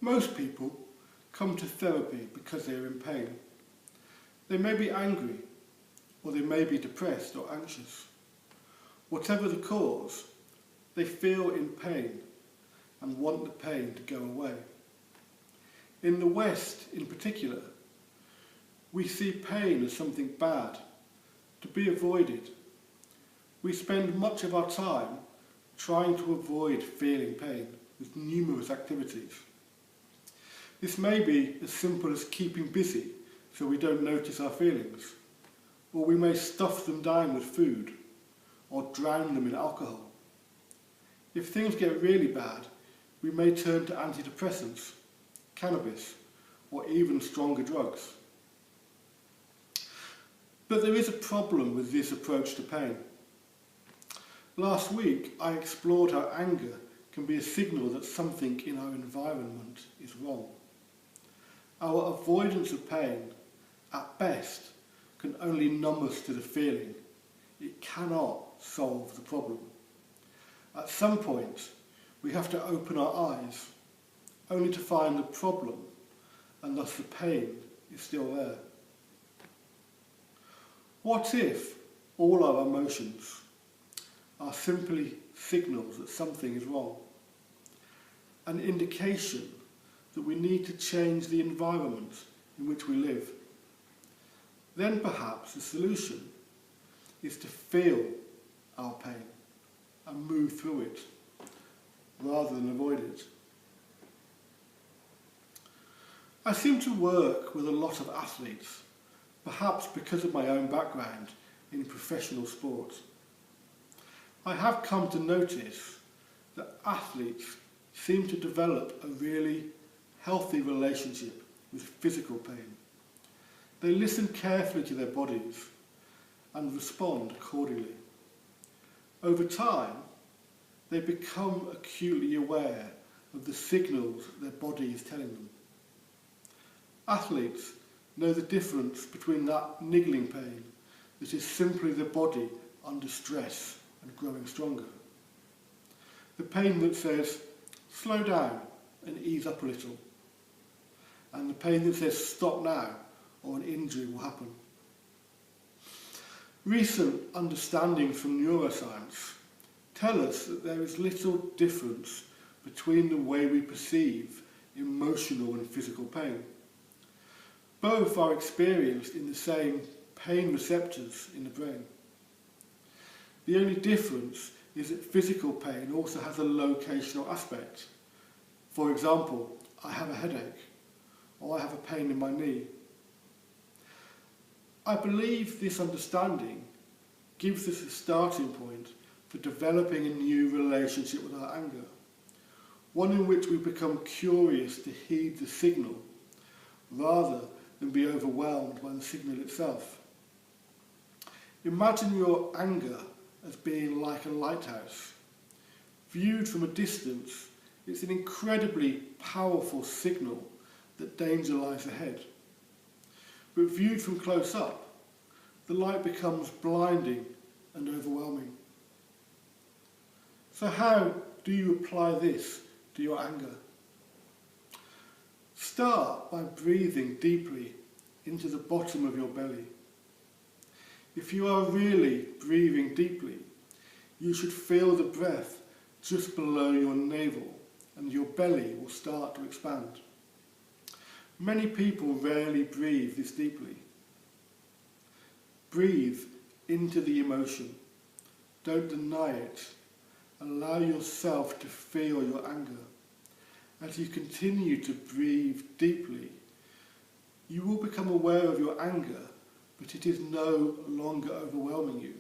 Most people come to therapy because they are in pain. They may be angry, or they may be depressed or anxious. Whatever the cause, they feel in pain and want the pain to go away. In the West, in particular, we see pain as something bad, to be avoided. We spend much of our time trying to avoid feeling pain with numerous activities. This may be as simple as keeping busy so we don't notice our feelings, or we may stuff them down with food, or drown them in alcohol. If things get really bad, we may turn to antidepressants, cannabis, or even stronger drugs. But there is a problem with this approach to pain. Last week, I explored how anger can be a signal that something in our environment is wrong. Our avoidance of pain, at best, can only numb us to the feeling. It cannot solve the problem. At some point, we have to open our eyes, only to find the problem, and thus the pain is still there. What if all our emotions are simply signals that something is wrong? An indication that we need to change the environment in which we live. Then perhaps the solution is to feel our pain and move through it, rather than avoid it. I seem to work with a lot of athletes, perhaps because of my own background in professional sport. I have come to notice that athletes seem to develop a really healthy relationship with physical pain. They listen carefully to their bodies and respond accordingly. Over time, they become acutely aware of the signals their body is telling them. Athletes know the difference between that niggling pain that is simply the body under stress and growing stronger. The pain that says, slow down and ease up a little. And the pain that says, stop now or an injury will happen. Recent understandings from neuroscience tell us that there is little difference between the way we perceive emotional and physical pain. Both are experienced in the same pain receptors in the brain. The only difference is that physical pain also has a locational aspect. For example, I have a headache, or I have a pain in my knee. I believe this understanding gives us a starting point for developing a new relationship with our anger, one in which we become curious to heed the signal, rather than be overwhelmed by the signal itself. Imagine your anger as being like a lighthouse. Viewed from a distance, it's an incredibly powerful signal that danger lies ahead. But viewed from close up, the light becomes blinding and overwhelming. So how do you apply this to your anger? Start by breathing deeply into the bottom of your belly. If you are really breathing deeply, you should feel the breath just below your navel and your belly will start to expand. Many people rarely breathe this deeply. Breathe into the emotion. Don't deny it. Allow yourself to feel your anger. As you continue to breathe deeply, you will become aware of your anger, but it is no longer overwhelming you.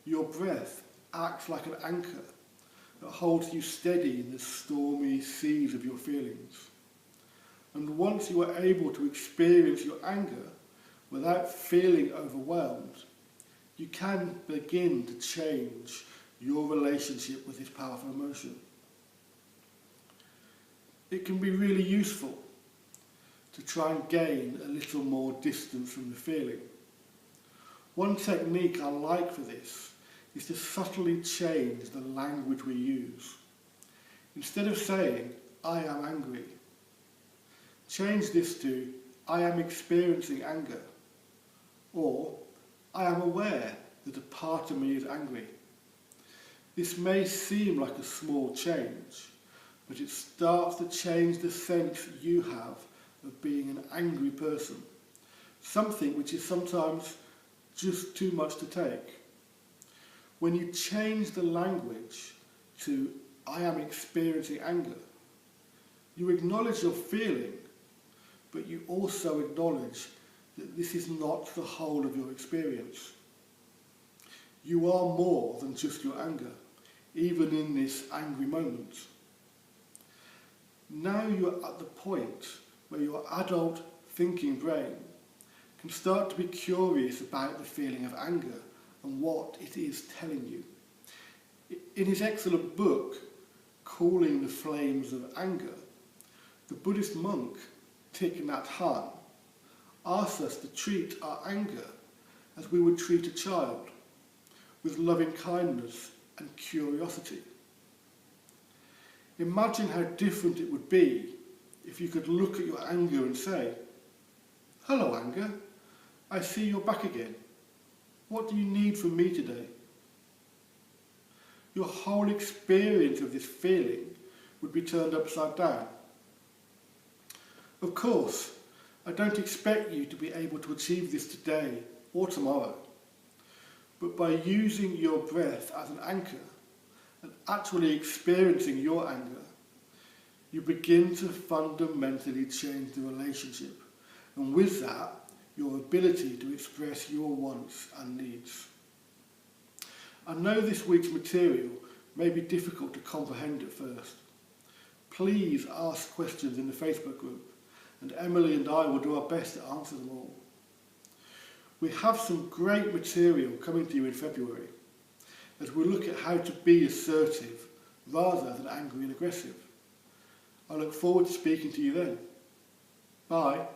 Your breath acts like an anchor that holds you steady in the stormy seas of your feelings. And once you are able to experience your anger without feeling overwhelmed, you can begin to change your relationship with this powerful emotion. It can be really useful to try and gain a little more distance from the feeling. One technique I like for this is to subtly change the language we use. Instead of saying, I am angry, change this to I am experiencing anger, or I am aware that a part of me is angry. This may seem like a small change, but it starts to change the sense you have of being an angry person, something which is sometimes just too much to take. When you change the language to I am experiencing anger, you acknowledge your feeling, but you also acknowledge that this is not the whole of your experience. You are more than just your anger, even in this angry moment. Now you are at the point where your adult thinking brain can start to be curious about the feeling of anger and what it is telling you. In his excellent book, Cooling the Flames of Anger, the Buddhist monk Thich Nhat Hanh asks us to treat our anger as we would treat a child, with loving kindness and curiosity. Imagine how different it would be if you could look at your anger and say, "Hello, anger. I see you're back again. What do you need from me today?" Your whole experience of this feeling would be turned upside down. Of course, I don't expect you to be able to achieve this today or tomorrow, but by using your breath as an anchor and actually experiencing your anger, you begin to fundamentally change the relationship, and with that, your ability to express your wants and needs. I know this week's material may be difficult to comprehend at first. Please ask questions in the Facebook group, and Emily and I will do our best to answer them all. We have some great material coming to you in February as we look at how to be assertive rather than angry and aggressive. I look forward to speaking to you then. Bye.